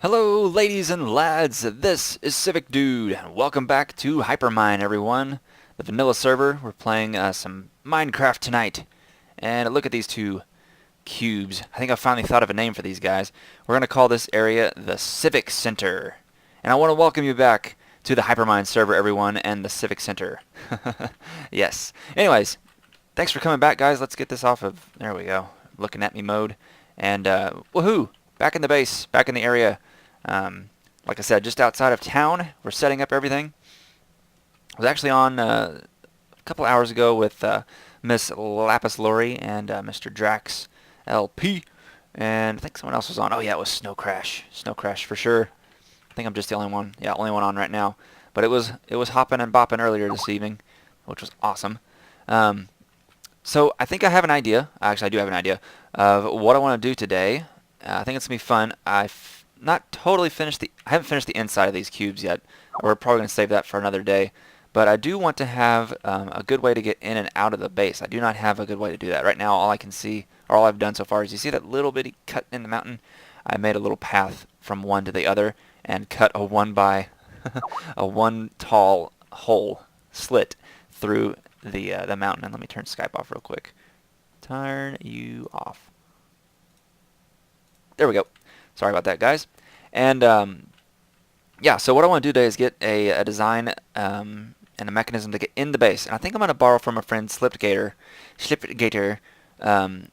Hello, ladies and lads. This is Civic Dude, and welcome back to Hypermine, everyone. The vanilla server. We're playing some Minecraft tonight. And look at these two cubes. I think I finally thought of a name for these guys. We're going to call this area the Civic Center. And I want to welcome you back to the Hypermine server, everyone, and the Civic Center. Yes. Anyways, thanks for coming back, guys. Let's get this off of, there we go, looking at me mode. And woohoo! Back in the base, back in the area. Like I said, just outside of town. We're setting up everything. I was actually on a couple hours ago with Miss Lapis Lori and Mr. Drax LP, and I think someone else was on. Oh yeah, it was Snow Crash. Snow Crash for sure. I think I'm just the only one. Yeah, only one on right now. But it was hopping and bopping earlier this evening, which was awesome. So I think I have an idea. Actually, I do have an idea of what I want to do today. I think it's gonna be fun. I've not totally finished I haven't finished the inside of these cubes yet. We're probably gonna save that for another day. But I do want to have a good way to get in and out of the base. I do not have a good way to do that right now. All I can see, or all I've done so far, is you see that little bitty cut in the mountain. I made a little path from one to the other and cut a a one tall hole slit through the mountain. And let me turn Skype off real quick. Turn you off. There we go. Sorry about that, guys. And yeah, so what I want to do today is get a design and a mechanism to get in the base. And I think I'm going to borrow from a friend, Slipgator.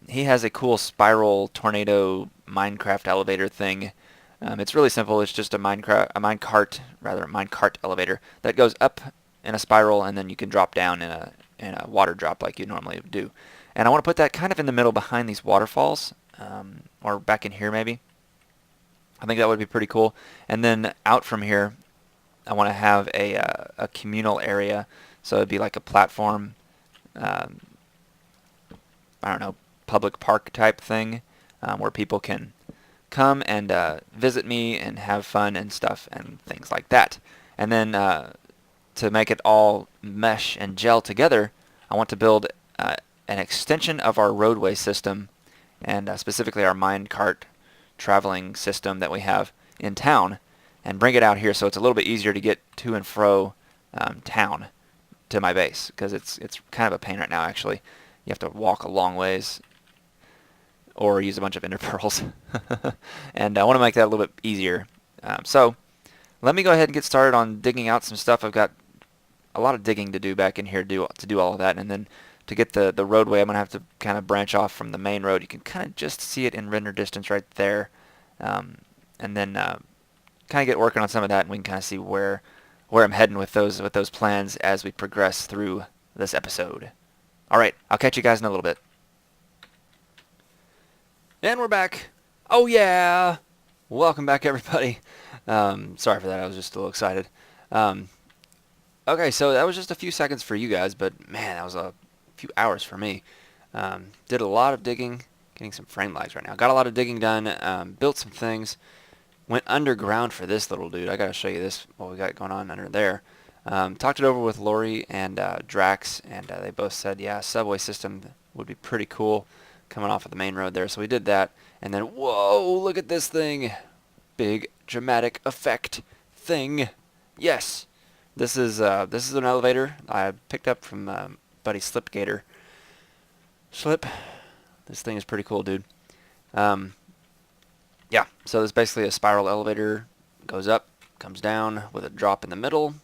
He has a cool spiral tornado Minecraft elevator thing. It's really simple. It's just a minecart elevator that goes up in a spiral, and then you can drop down in a water drop like you normally do. And I want to put that kind of in the middle behind these waterfalls, or back in here maybe. I think that would be pretty cool. And then out from here, I want to have a communal area. So it'd be like a platform, I don't know, public park type thing, where people can come and visit me and have fun and stuff and things like that. And then to make it all mesh and gel together, I want to build an extension of our roadway system, and specifically our minecart traveling system that we have in town, and bring it out here so it's a little bit easier to get to and fro town to my base, because it's kind of a pain right now. Actually, you have to walk a long ways or use a bunch of ender pearls. And I want to make that a little bit easier. So let me go ahead and get started on digging out some stuff. I've got a lot of digging to do back in here to do all of that, and then to get the roadway, I'm going to have to kind of branch off from the main road. You can kind of just see it in render distance right there. And then kind of get working on some of that, and we can kind of see where I'm heading with those plans as we progress through this episode. All right, I'll catch you guys in a little bit. And we're back. Oh yeah! Welcome back, everybody. Sorry for that. I was just a little excited. Okay, so that was just a few seconds for you guys, but man, that was a few hours for me. Did a lot of digging, getting some frame lags right now. Got a lot of digging done, built some things, went underground for this little dude. I gotta show you this, what we got going on under there. Talked it over with Lori and Drax, and they both said, yeah, subway system would be pretty cool coming off of the main road there. So we did that, and then, whoa, look at this thing. Big dramatic effect thing. Yes. This is an elevator I picked up from buddy Slipgator. Slip. This thing is pretty cool, dude. Yeah, so it's basically a spiral elevator. Goes up, comes down with a drop in the middle.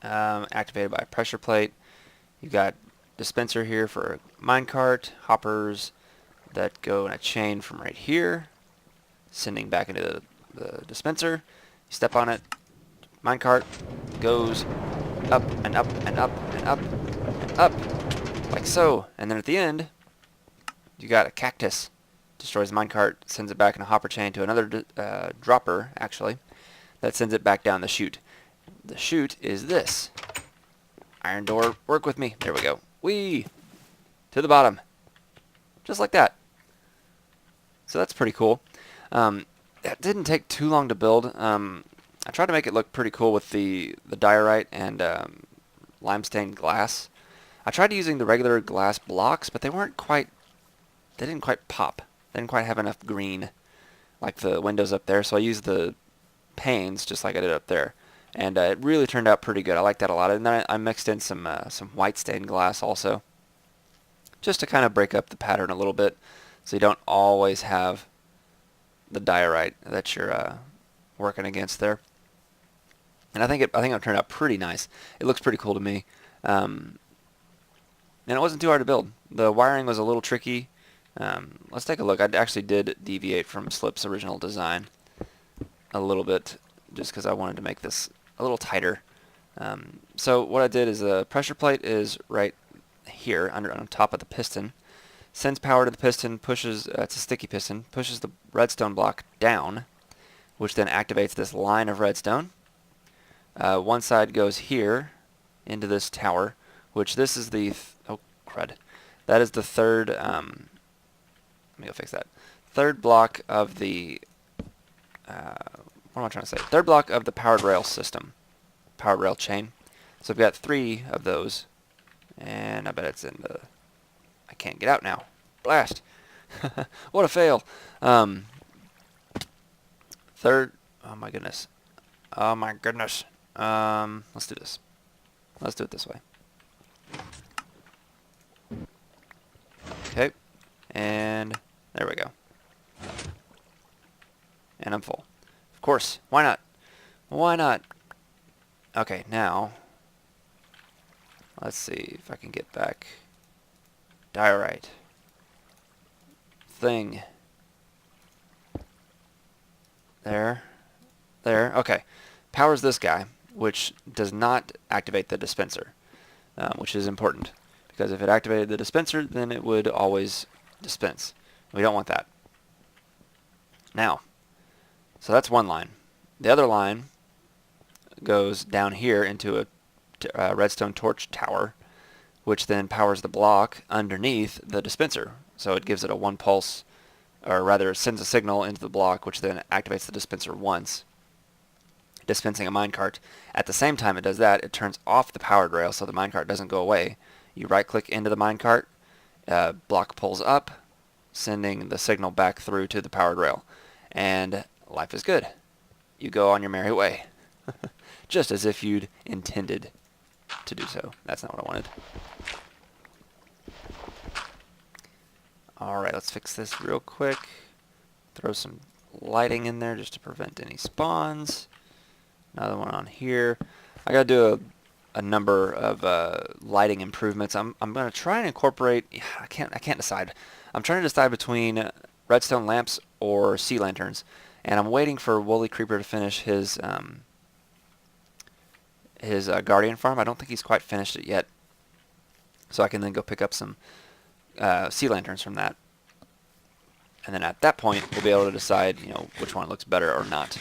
Activated by a pressure plate. You've got dispenser here for a minecart. Hoppers that go in a chain from right here, sending back into the dispenser. You step on it. Minecart goes up and up and up and up and up, like so. And then at the end, you got a cactus. Destroys the minecart, sends it back in a hopper chain to another dropper, actually, that sends it back down the chute. The chute is this. Iron door, work with me. There we go. Whee! To the bottom. Just like that. So that's pretty cool. That didn't take too long to build. I tried to make it look pretty cool with the diorite and limestone glass. I tried using the regular glass blocks, but they didn't quite pop. They didn't quite have enough green like the windows up there, so I used the panes, just like I did up there. And it really turned out pretty good. I like that a lot. And then I mixed in some white stained glass also, just to kind of break up the pattern a little bit, so you don't always have the diorite that you're working against there. And I think it turned out pretty nice. It looks pretty cool to me. And it wasn't too hard to build. The wiring was a little tricky. Let's take a look. I actually did deviate from Slip's original design a little bit, just because I wanted to make this a little tighter. So what I did is the pressure plate is right here on top of the piston. Sends power to the piston, pushes, it's a sticky piston, pushes the redstone block down, which then activates this line of redstone. One side goes here into this tower, which this is the, oh crud, that is the third, let me go fix that, third block of the, what am I trying to say, third block of the powered rail system, powered rail chain. So we've got 3 of those, and I bet it's in the, I can't get out now. Blast! What a fail! Third, oh my goodness. Oh my goodness. Let's do this. Let's do it this way. Okay. And there we go. And I'm full. Of course. Why not? Why not? Okay, now let's see if I can get back. Diorite. Thing. There. There. Okay. Powers this guy, which does not activate the dispenser, which is important, because if it activated the dispenser, then it would always dispense. We don't want that. Now, so that's one line. The other line goes down here into a redstone torch tower, which then powers the block underneath the dispenser. So it gives it a 1 pulse, or rather sends a signal into the block, which then activates the dispenser once, dispensing a minecart. At the same time it does that, it turns off the powered rail so the minecart doesn't go away. You right click into the minecart, block pulls up, sending the signal back through to the powered rail, and life is good. You go on your merry way. Just as if you'd intended to do so. That's not what I wanted. Alright, let's fix this real quick. Throw some lighting in there just to prevent any spawns. Another one on here. I gotta do a number of lighting improvements. I'm gonna try and incorporate. I can't decide. I'm trying to decide between redstone lamps or sea lanterns, and I'm waiting for Woolly Creeper to finish his guardian farm. I don't think he's quite finished it yet, so I can then go pick up some sea lanterns from that, and then at that point we'll be able to decide, you know, which one looks better or not.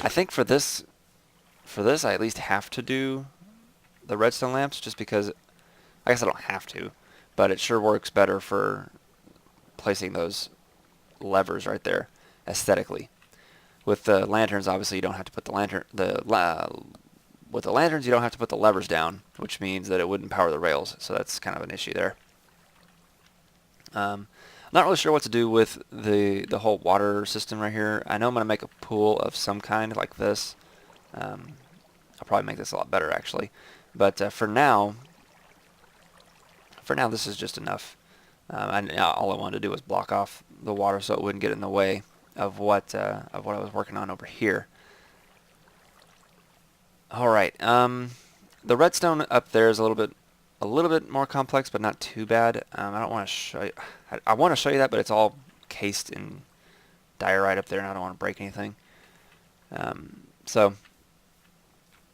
I think for this I at least have to do the redstone lamps, just because I guess I don't have to, but it sure works better for placing those levers right there aesthetically. With the lanterns, obviously you don't have to put the with the lanterns you don't have to put the levers down, which means that it wouldn't power the rails, so that's kind of an issue there. I'm not really sure what to do with the whole water system right here. I know I'm going to make a pool of some kind like this. I'll probably make this a lot better actually, but for now this is just enough. All I wanted to do was block off the water so it wouldn't get in the way of what I was working on over here. All right, the redstone up there is a little bit more complex, but not too bad. I don't want to show you. I want to show you that, but it's all cased in diorite up there, and I don't want to break anything. So,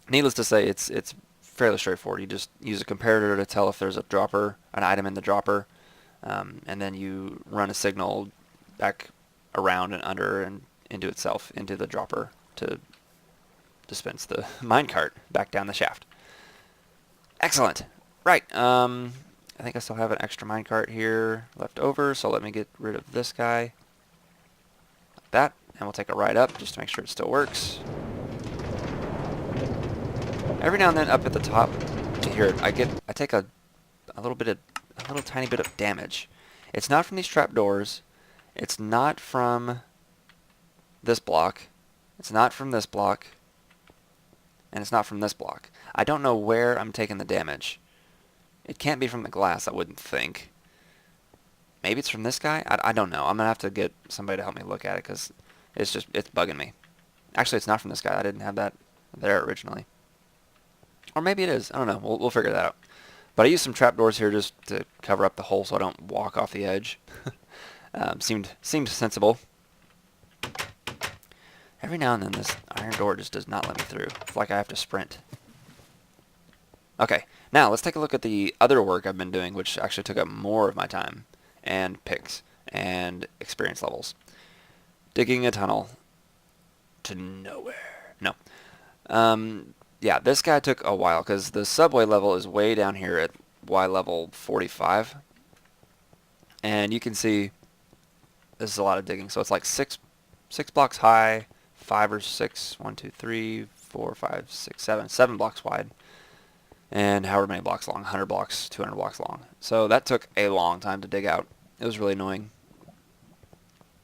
needless to say, it's fairly straightforward. You just use a comparator to tell if there's a dropper, an item in the dropper, and then you run a signal back around and under and into itself, into the dropper, to dispense the minecart back down the shaft. Excellent. Right. I think I still have an extra minecart here left over, so let me get rid of this guy. Like that, and we'll take a ride up just to make sure it still works. Every now and then, up at the top, to hear it, I take a little tiny bit of damage. It's not from these trapdoors. It's not from this block. It's not from this block. And it's not from this block. I don't know where I'm taking the damage. It can't be from the glass, I wouldn't think. Maybe it's from this guy? I don't know. I'm going to have to get somebody to help me look at it because it's bugging me. Actually, it's not from this guy. I didn't have that there originally. Or maybe it is. I don't know. We'll figure that out. But I used some trapdoors here just to cover up the hole so I don't walk off the edge. Seemed sensible. Every now and then this iron door just does not let me through. It's like I have to sprint. Okay, now let's take a look at the other work I've been doing, which actually took up more of my time, and picks, and experience levels. Digging a tunnel to nowhere. No. Yeah, this guy took a while, because the subway level is way down here at Y level 45. And you can see this is a lot of digging. So it's like six blocks high, 5 or 6, 1, 2, 3, 4, 5, 6, 7 blocks wide, and however many blocks long, 100 blocks, 200 blocks long. So that took a long time to dig out. It was really annoying.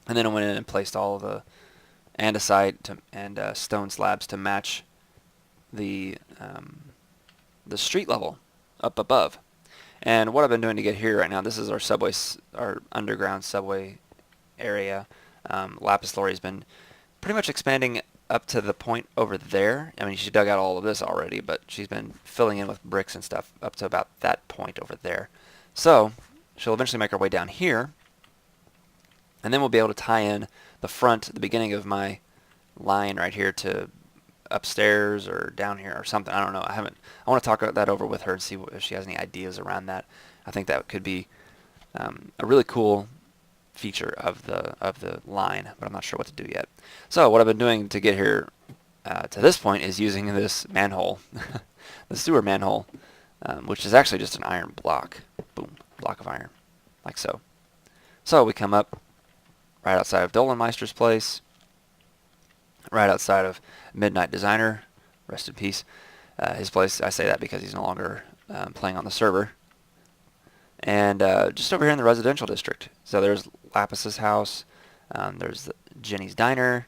And then I went in and placed all of the andesite and stone slabs to match the street level up above. And what I've been doing to get here right now, this is our underground subway area. Lapis Lazuli has been pretty much expanding up to the point over there. I mean, she dug out all of this already, but she's been filling in with bricks and stuff up to about that point over there. So she'll eventually make her way down here, and then we'll be able to tie in the beginning of my line right here to upstairs or down here or something. I don't know. I want to talk that over with her and see if she has any ideas around that. I think that could be a really cool feature of the line, but I'm not sure what to do yet. So what I've been doing to get here to this point is using this manhole, the sewer manhole, which is actually just an iron block. Boom, block of iron, like so. So we come up right outside of Dolenmeister's place, right outside of Midnight Designer, rest in peace. His place, I say that because he's no longer playing on the server. And just over here in the residential district. So there's Lapis's house, there's Jenny's Diner,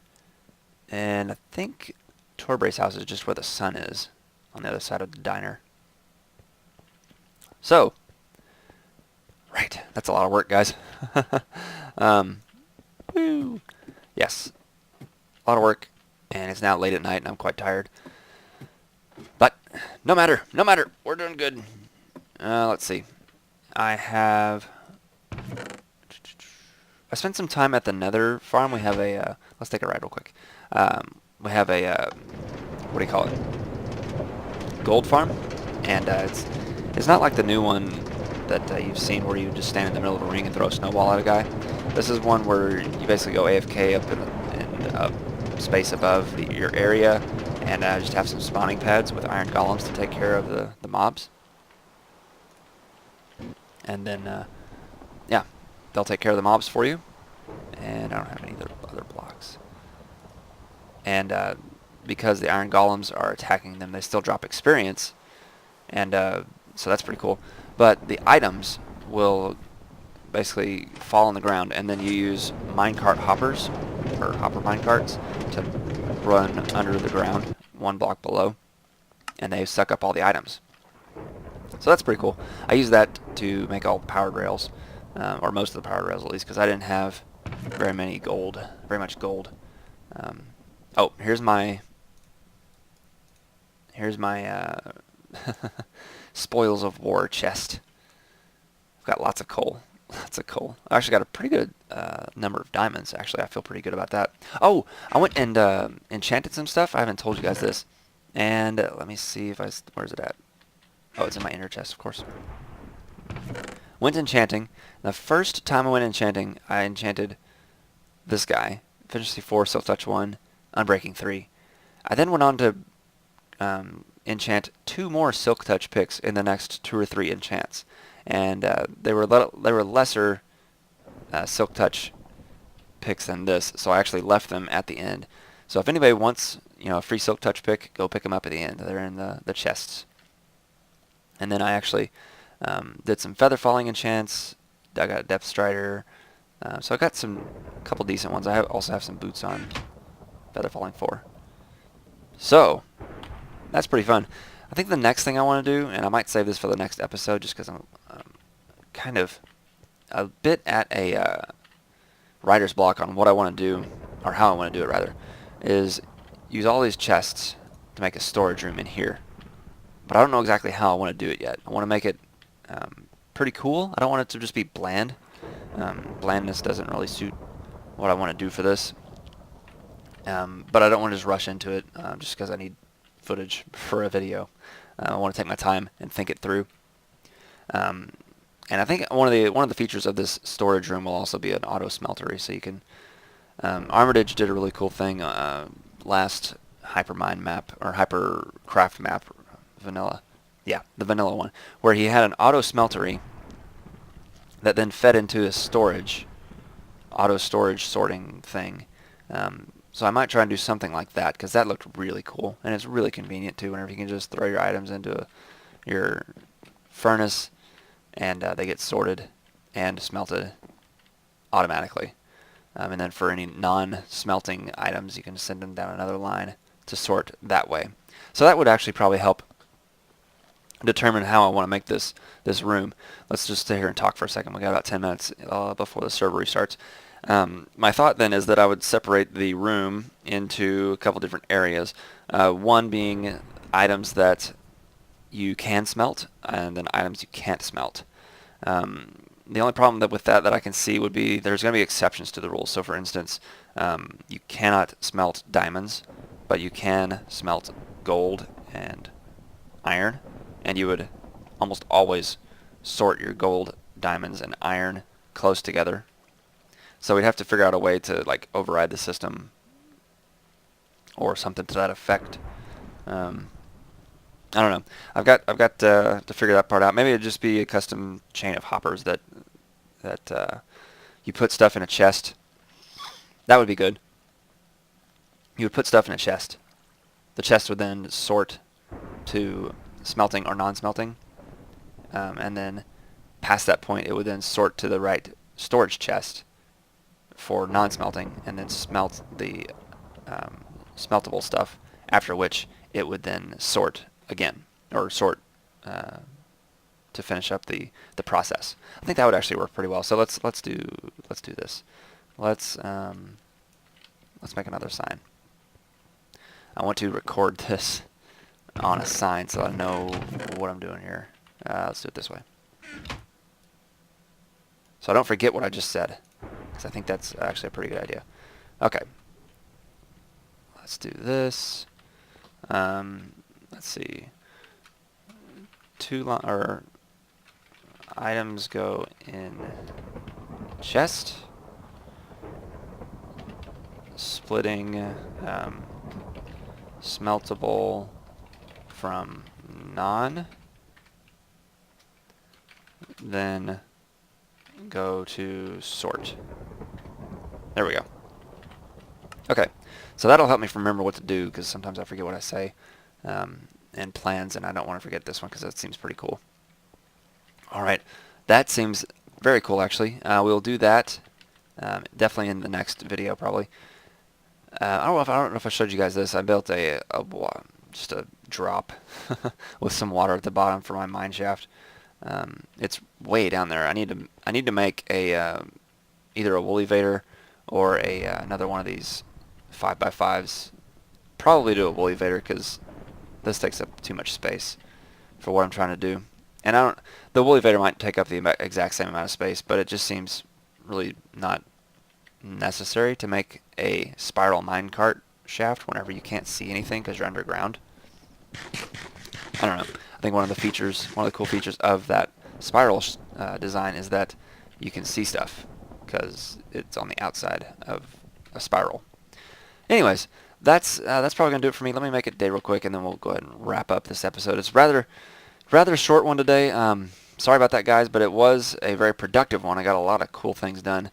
and I think Torbray's house is just where the sun is, on the other side of the diner. So, right, that's a lot of work, guys. Woo. Yes, a lot of work, and it's now late at night, and I'm quite tired. But no matter, we're doing good. Let's see. I spent some time at the Nether farm. We have a, let's take a ride real quick. We have a, what do you call it? Gold farm, and it's not like the new one that you've seen where you just stand in the middle of a ring and throw a snowball at a guy. This is one where you basically go AFK up in space above your area, and just have some spawning pads with iron golems to take care of the mobs. And then, yeah, they'll take care of the mobs for you. And I don't have any other blocks. And because the iron golems are attacking them, they still drop experience. And so that's pretty cool. But the items will basically fall on the ground, and then you use minecart hoppers, or hopper minecarts, to run under the ground 1 block below. And they suck up all the items. So that's pretty cool. I use that to make all the powered rails, or most of the powered rails at least, because I didn't have very much gold. Oh, here's my spoils of war chest. I've got lots of coal. I actually got a pretty good number of diamonds. Actually, I feel pretty good about that. Oh, I went and enchanted some stuff. I haven't told you guys this. And let me see if where's it at? Oh, it's in my inner chest, of course. Went enchanting. The first time I went enchanting, I enchanted this guy. Efficiency 4, Silk Touch 1, Unbreaking 3. I then went on to enchant 2 more Silk Touch picks in the next 2 or 3 enchants. And they were lesser Silk Touch picks than this, so I actually left them at the end. So if anybody wants, a free Silk Touch pick, go pick them up at the end. They're in the chests. And then I actually did some feather falling enchants. I got a depth strider. So I got a couple decent ones. I also have some boots on. feather falling 4. So that's pretty fun. I think the next thing I want to do, and I might save this for the next episode just because I'm kind of a bit at a writer's block on what I want to do, or how I want to do it rather, is use all these chests to make a storage room in here. But I don't know exactly how I want to do it yet. I want to make it pretty cool. I don't want it to just be bland. Blandness doesn't really suit what I want to do for this. But I don't want to just rush into it just because I need footage for a video. I want to take my time and think it through. And I think one of the features of this storage room will also be an auto smeltery, so you can. Armitage did a really cool thing last Hypermine map or Hypercraft map, vanilla. Yeah, the vanilla one, where he had an auto smeltery that then fed into a auto storage sorting thing. So I might try and do something like that because that looked really cool, and it's really convenient too. Whenever you can just throw your items into your furnace, and they get sorted and smelted automatically. And then for any non-smelting items, you can send them down another line to sort that way. So that would actually probably help determine how I want to make this room. Let's just sit here and talk for a second. We got about 10 minutes before the server restarts. My thought then is that I would separate the room into a couple different areas. One being items that you can smelt, and then items you can't smelt. The only problem with that I can see would be there's going to be exceptions to the rules. So for instance, you cannot smelt diamonds, but you can smelt gold and iron, and you would almost always sort your gold, diamonds, and iron close together. So we'd have to figure out a way to like override the system or something to that effect. I don't know. I've got to figure that part out. Maybe it'd just be a custom chain of hoppers that you put stuff in a chest. That would be good. You would put stuff in a chest. The chest would then sort to smelting or non-smelting, and then past that point, it would then sort to the right storage chest for non-smelting, and then smelt the smeltable stuff. After which, it would then sort again, or sort to finish up the process. I think that would actually work pretty well. So let's do this. Let's make another sign. I want to record this on a sign so I know what I'm doing here. Let's do it this way, so I don't forget what I just said, because I think that's actually a pretty good idea. Okay, let's do this. Let's see. Or items go in chest. Splitting smeltable from non. Then go to sort. There we go. Okay, so that'll help me remember what to do, because sometimes I forget what I say. And plans, and I don't want to forget this one because that seems pretty cool. Alright, that seems very cool actually. We'll do that definitely in the next video probably. I don't know if I showed you guys this. I built just a drop with some water at the bottom for my mine shaft. It's way down there. I need to make a either a woolly vader or another one of these 5x5s. Probably do a woolly vader because this takes up too much space for what I'm trying to do. And the woolly vader might take up the exact same amount of space, but it just seems really not necessary to make a spiral minecart shaft whenever you can't see anything because you're underground. I don't know. I think one of the cool features of that spiral design is that you can see stuff because it's on the outside of a spiral. Anyways, that's probably gonna do it for me. Let me make it day real quick, and then we'll go ahead and wrap up this episode. It's rather short one today. Sorry about that, guys, but it was a very productive one. I got a lot of cool things done,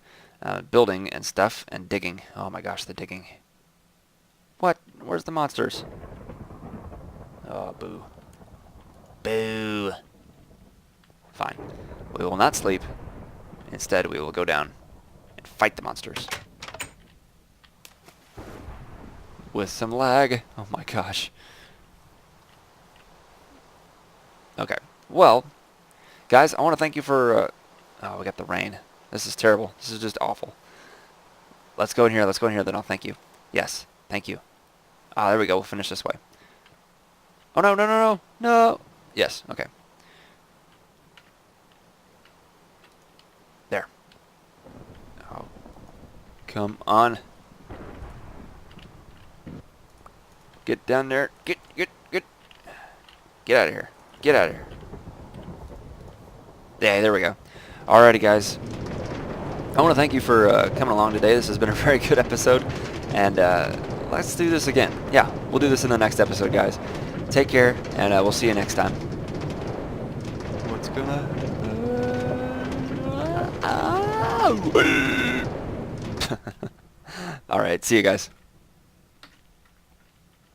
building and stuff, and digging. Oh my gosh, the digging. What? Where's the monsters? Oh, boo. Boo. Fine. We will not sleep. Instead, we will go down and fight the monsters. with some lag. Oh my gosh. Okay. Well, guys, I want to thank you for... oh, we got the rain. This is terrible. This is just awful. Let's go in here. Let's go in here, then I'll thank you. Yes. Thank you. Ah, there we go. We'll finish this way. Oh, no, no, no, no. No. Yes. Okay. There. Oh. Come on. Get down there. Get. Get out of here. Get out of here. Yeah, there we go. Alrighty, guys. I want to thank you for coming along today. This has been a very good episode. And let's do this again. Yeah, we'll do this in the next episode, guys. Take care, and we'll see you next time. What's gonna happen? Alright, see you guys.